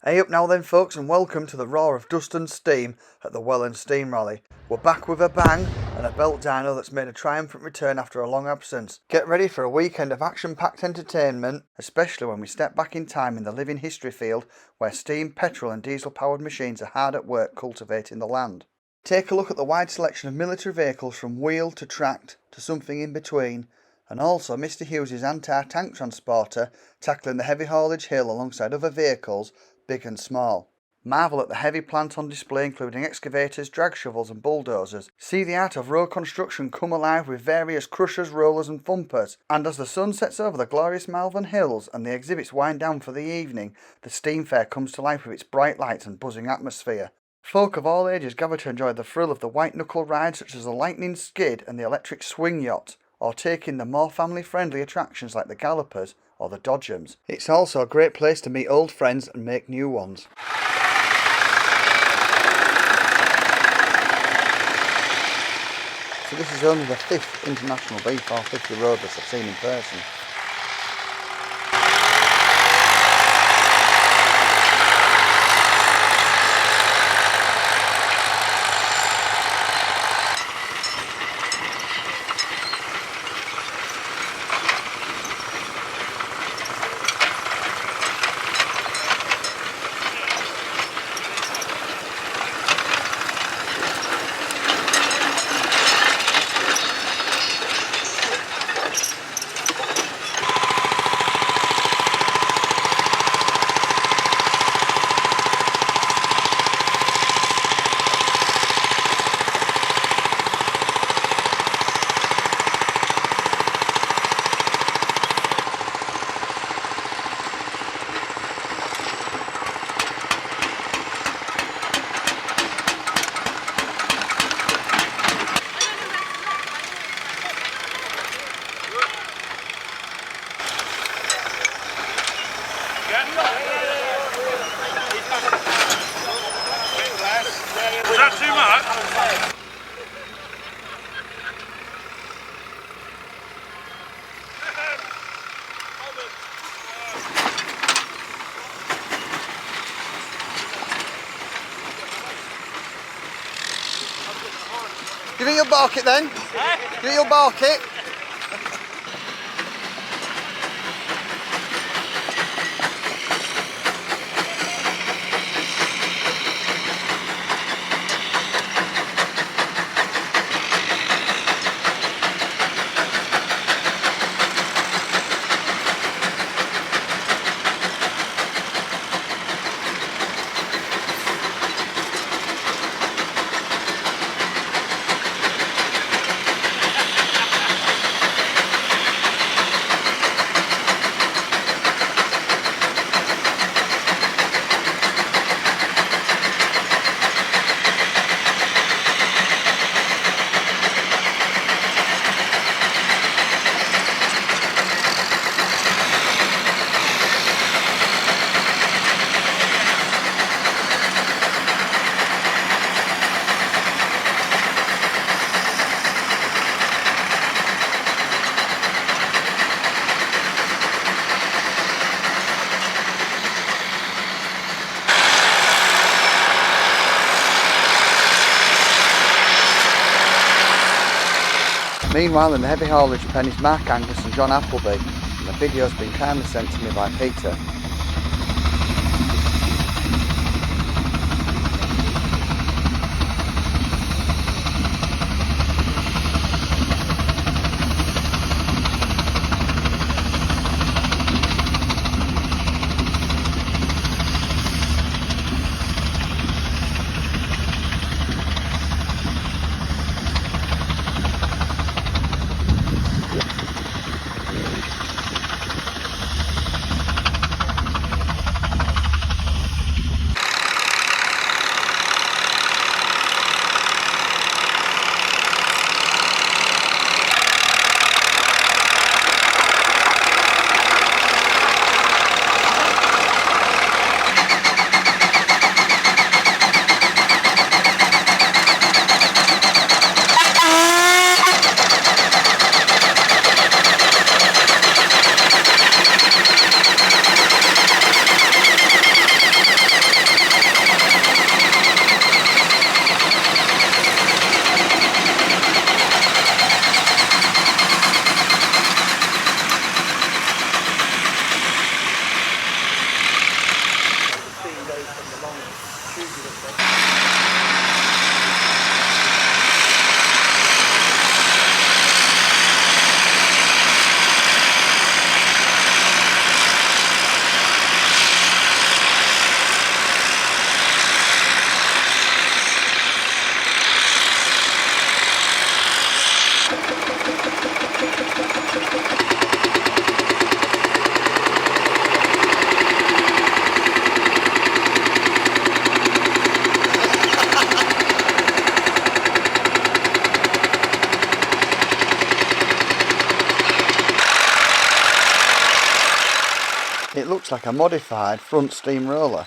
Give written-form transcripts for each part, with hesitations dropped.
Hey up now then folks, and welcome to the roar of dust and steam at the Welland Steam Rally. We're back with a bang and a belt dyno that's made a triumphant return after a long absence. Get ready for a weekend of action-packed entertainment, especially when we step back in time in the living history field where steam, petrol and diesel powered machines are hard at work cultivating the land. Take a look at the wide selection of military vehicles from wheeled to tracked to something in between, and also Mr Hughes' Antar Tank Transporter tackling the Heavy Haulage Hill alongside other vehicles big and small. Marvel at the heavy plant on display, including excavators, drag shovels and bulldozers. See the art of road construction come alive with various crushers, rollers and thumpers. And as the sun sets over the glorious Malvern Hills and the exhibits wind down for the evening, the steam fair comes to life with its bright lights and buzzing atmosphere. Folk of all ages gather to enjoy the thrill of the white knuckle rides such as the lightning skid and the electric swing yacht, or take in the more family-friendly attractions like the gallopers or the dodgems. It's also a great place to meet old friends and make new ones. So this is only the 5th International B450 Roadless I've seen in person. Was that too much? Do you think you'll bark it then? Do you think you'll bark it? Meanwhile, in the heavy haulage pen is Mark Angus and John Appleby, and the video's been kindly sent to me by Peter. It looks like a modified front steam roller.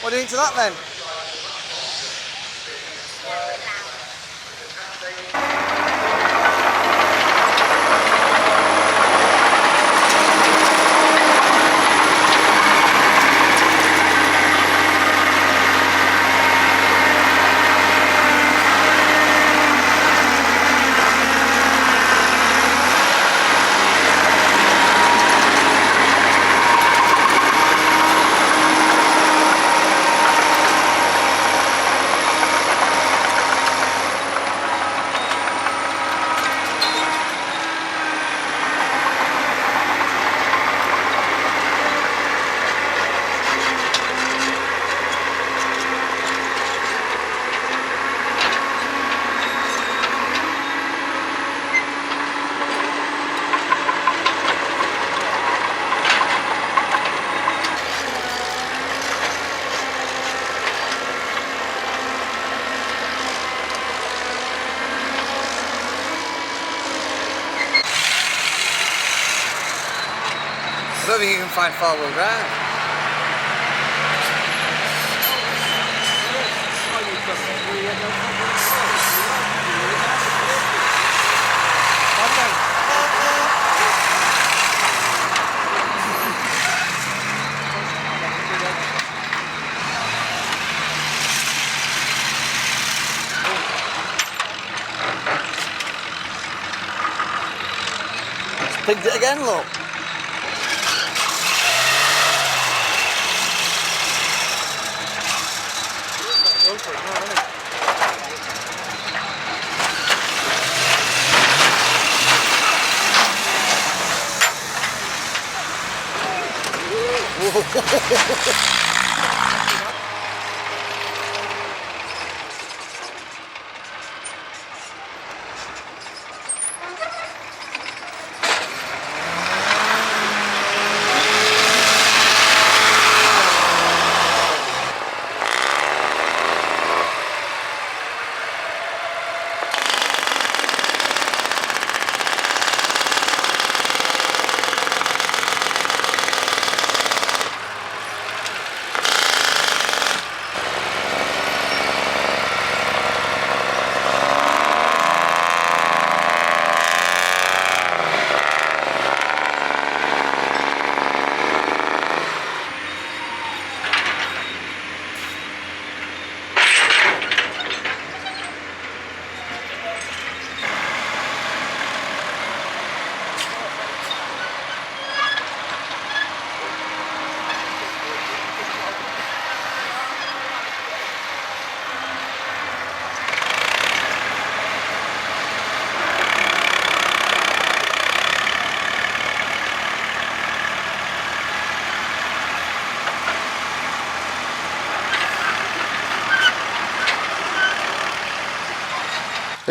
What do you think to that then? I don't think you can find four-wheel drive. Pigged it again, look.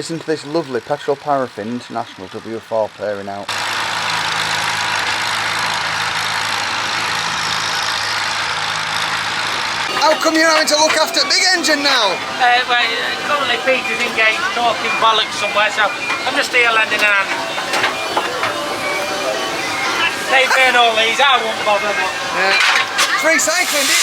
Listen to this lovely petrol paraffin International W4 pairing out. How come you're having to look after the big engine now? Well, currently Peter's engaged talking bollocks somewhere, so I'm just here lending a hand. They burn all these, I won't bother. But... Yeah. recycling it.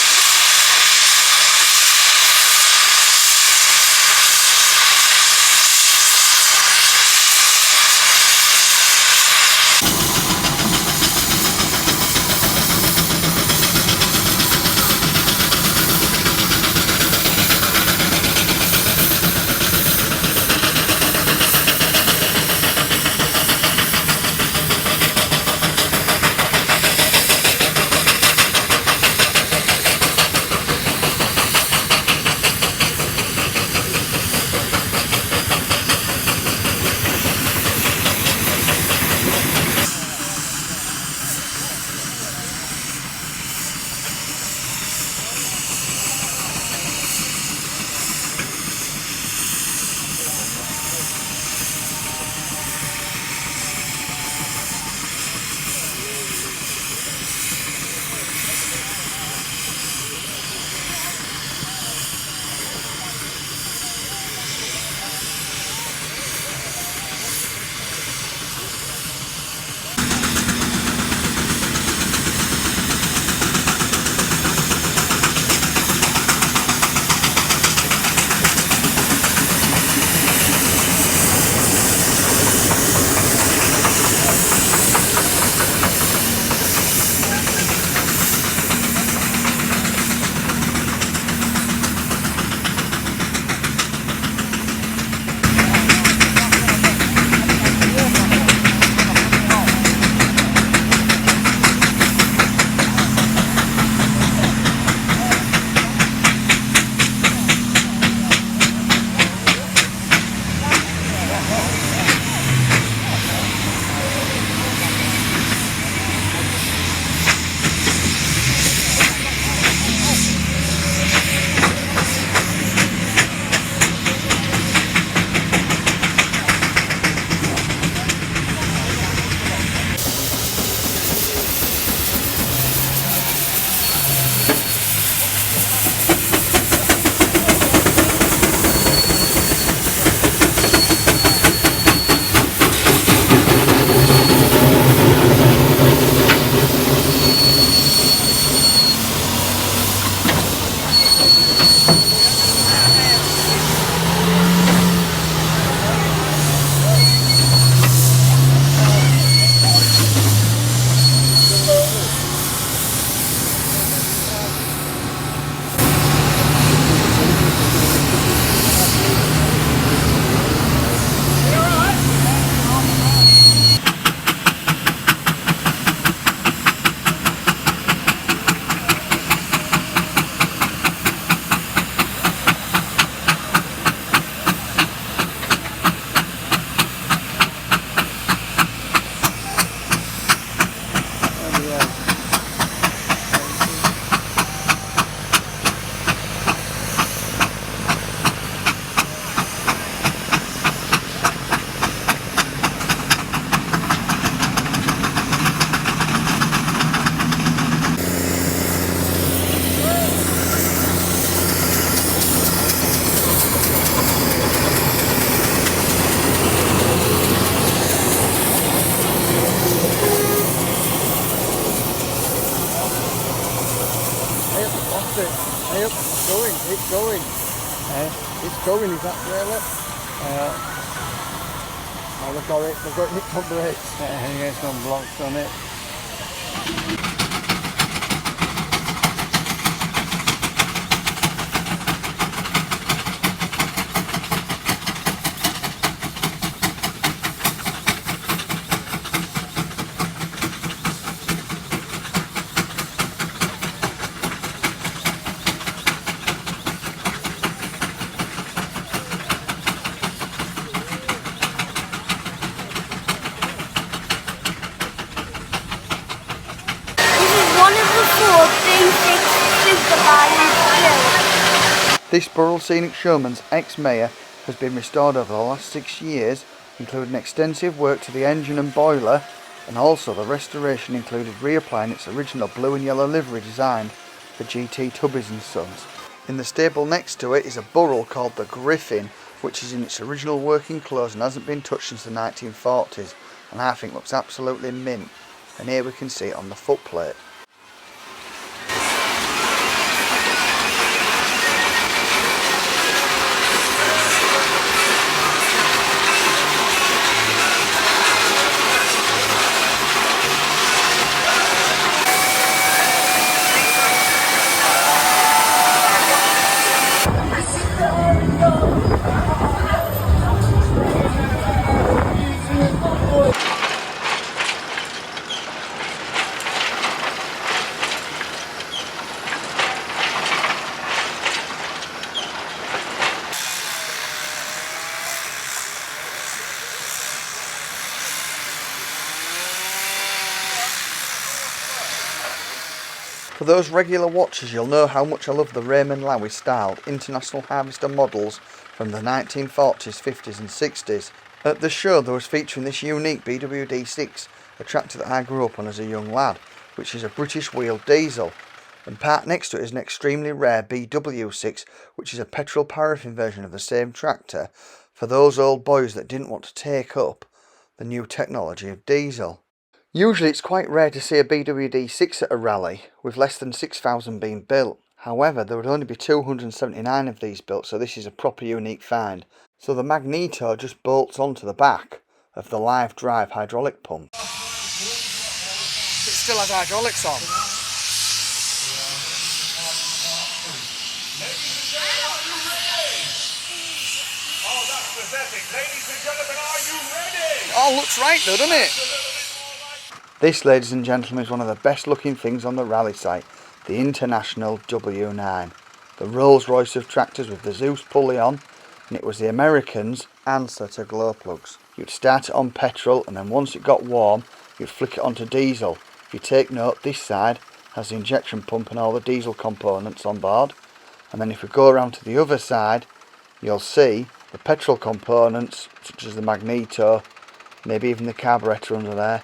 It's going. It's going, is that trailer? Oh, they've got it nicked on brakes. Yeah, it's got blocks on it. This Burrell Scenic Showman's ex-mayor has been restored over the last 6 years, including extensive work to the engine and boiler, and also the restoration included reapplying its original blue and yellow livery designed for GT Tubbies and Sons. In the stable next to it is a Burrell called the Griffin, which is in its original working clothes and hasn't been touched since the 1940s, and I think looks absolutely mint. And here we can see it on the footplate. For those regular watchers, you'll know how much I love the Raymond Lowy styled International Harvester models from the 1940s, 50s and 60s. At the show there was featuring this unique BWD6, a tractor that I grew up on as a young lad, which is a British wheeled diesel. And parked next to it is an extremely rare BW6, which is a petrol paraffin version of the same tractor for those old boys that didn't want to take up the new technology of diesel. Usually it's quite rare to see a BWD6 at a rally with less than 6,000 being built. However, there would only be 279 of these built, so this is a proper unique find. So the magneto just bolts onto the back of the live drive hydraulic pump. It still has hydraulics on. Oh, that's pathetic. Ladies and gentlemen, are you ready? Oh, looks right though, doesn't it? This, ladies and gentlemen, is one of the best looking things on the rally site, the International W9. The Rolls Royce of tractors with the Zeus pulley on, and it was the Americans' answer to glow plugs. You'd start it on petrol, and then once it got warm, you'd flick it onto diesel. If you take note, this side has the injection pump and all the diesel components on board, and then if we go around to the other side, you'll see the petrol components such as the magneto, maybe even the carburetor under there.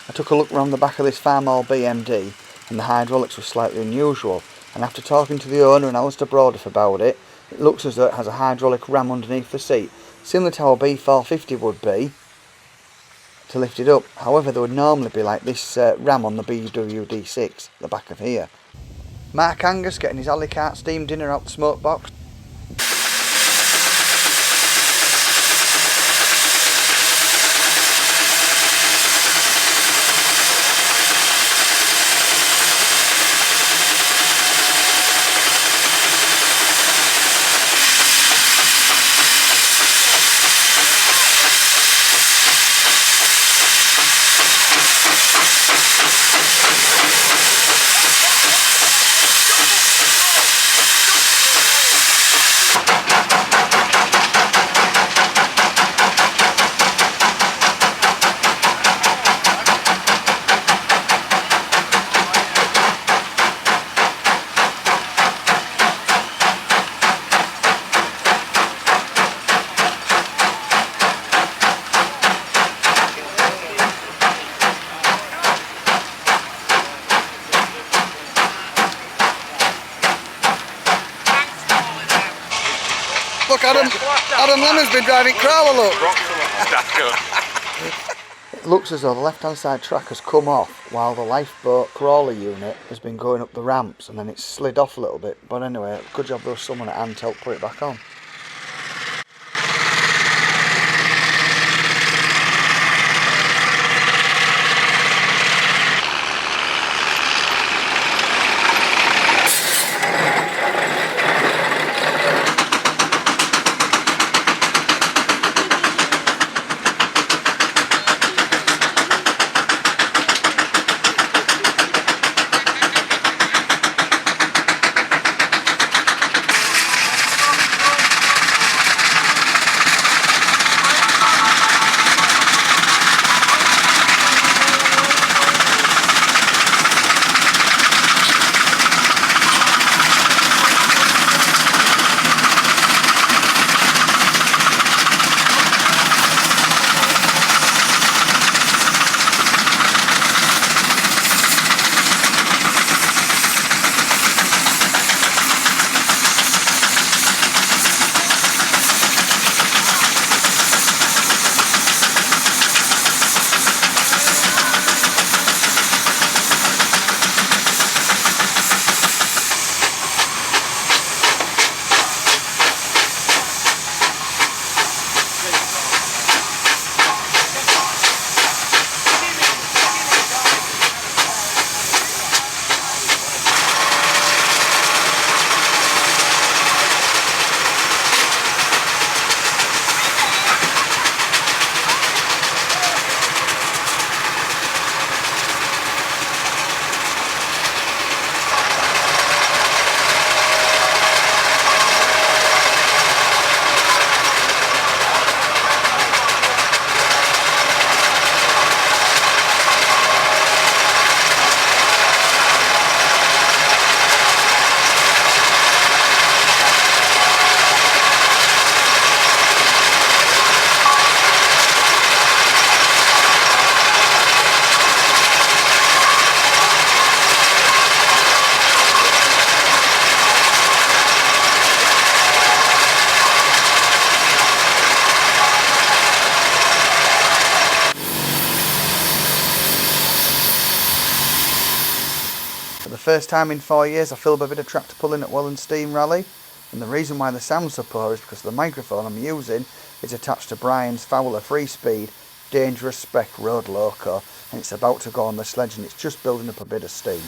I took a look around the back of this Farmall BMD and the hydraulics were slightly unusual, and after talking to the owner and Alistair Broadiff about it, it looks as though it has a hydraulic ram underneath the seat, similar to how a B450 would be to lift it up. However, there would normally be like this ram on the BWD6, the back of here. Mark Angus getting his alley cart steam dinner out the smoke box. Look, Adam Lemon's been driving crawler, look. It looks as though the left-hand side track has come off while the lifeboat crawler unit has been going up the ramps, and then it's slid off a little bit. But anyway, good job there was someone at hand to help put it back on. first time in 4 years I filmed a bit of tractor pulling at Welland Steam Rally, and the reason why the sound's so poor is because the microphone I'm using is attached to Brian's Fowler 3-speed dangerous spec road loco, and it's about to go on the sledge and it's just building up a bit of steam.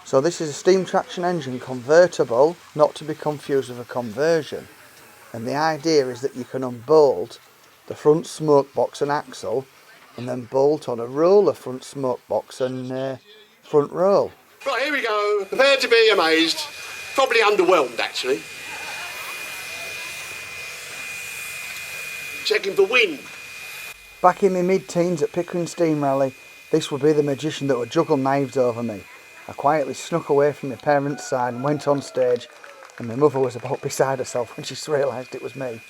So this is a steam traction engine convertible, not to be confused with a conversion. And the idea is that you can unbolt the front smoke box and axle and then bolt on a roller front smoke box and front roll. Right, here we go. Prepare to be amazed. Probably underwhelmed, actually. Checking for wind. Back in my mid-teens at Pickering Steam Rally, this would be the magician that would juggle knives over me. I quietly snuck away from my parents' side and went on stage, and my mother was about beside herself when she realised it was me.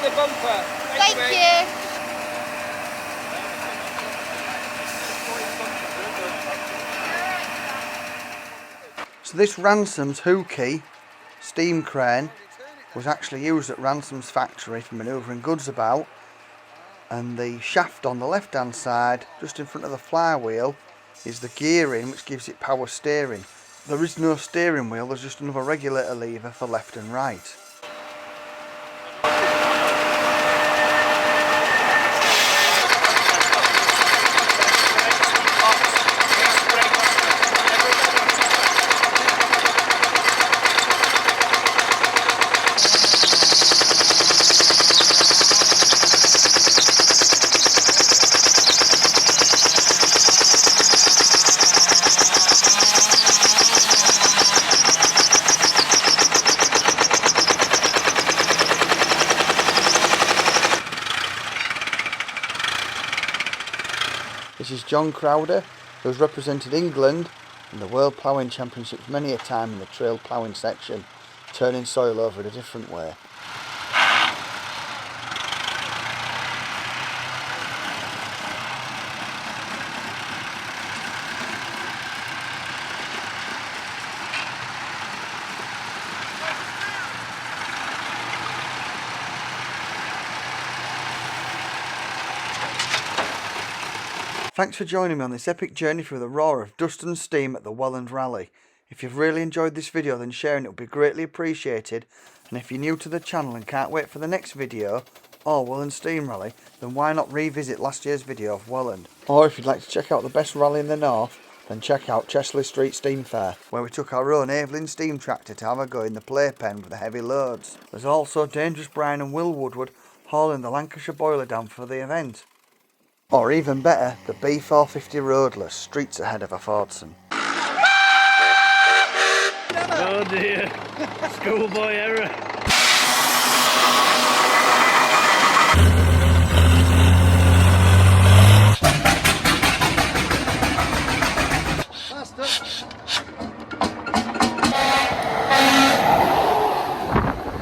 The bumper. Thank you. So this Ransom's Hookie steam crane was actually used at Ransom's factory for manoeuvring goods about, and the shaft on the left hand side, just in front of the flywheel, is the gearing which gives it power steering. There is no steering wheel, there's just another regulator lever for left and right. This is John Crowder, who has represented England in the World Ploughing Championships many a time in the trail ploughing section, turning soil over in a different way. Thanks for joining me on this epic journey through the roar of dust and steam at the Welland Rally. If you've really enjoyed this video, then sharing it would be greatly appreciated, and if you're new to the channel and can't wait for the next video or Welland Steam Rally, then why not revisit last year's video of Welland. Or if you'd like to check out the best rally in the north, then check out Chesley Street Steam Fair, where we took our own Evelyn steam tractor to have a go in the playpen with the heavy loads. There's also Dangerous Brian and Will Woodward hauling the Lancashire boiler down for the event. Or even better, the B450 Roadless, streets ahead of a Fordson. Oh dear, schoolboy error.